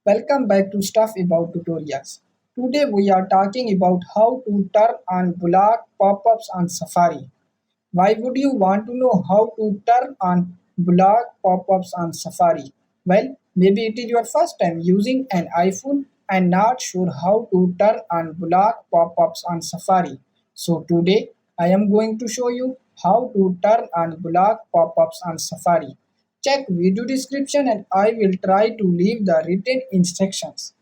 Welcome back to Stuff About Tutorials. Today we are talking about how to turn on block pop-ups on Safari. Why would you want to know how to turn on block pop-ups on Safari? Well, maybe it is your first time using an iPhone and not sure how to turn on block pop-ups on Safari. So today I am going to show you how to turn on block pop-ups on Safari. Check video description and I will try to leave the written instructions.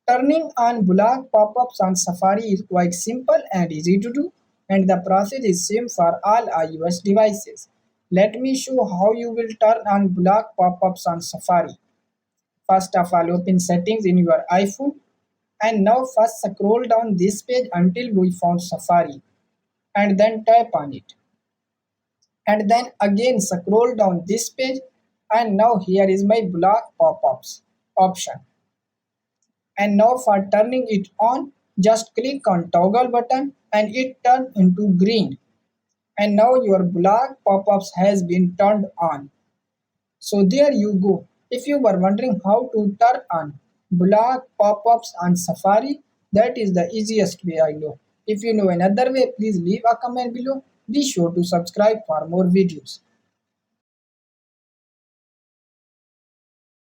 Turning on block pop-ups on Safari is quite simple and easy to do, and the process is same for all iOS devices. Let me show how you will turn on block pop-ups on Safari. First of all, open settings in your iPhone and now first scroll down this page until we found Safari and then tap on it. And then again scroll down this page and now here is my block pop-ups option. And now for turning it on, just click on toggle button and it turn into green. And now your block pop-ups has been turned on. So there you go. If you were wondering how to turn on block pop-ups on Safari, that is the easiest way I know. If you know another way, please leave a comment below. Be sure to subscribe for more videos.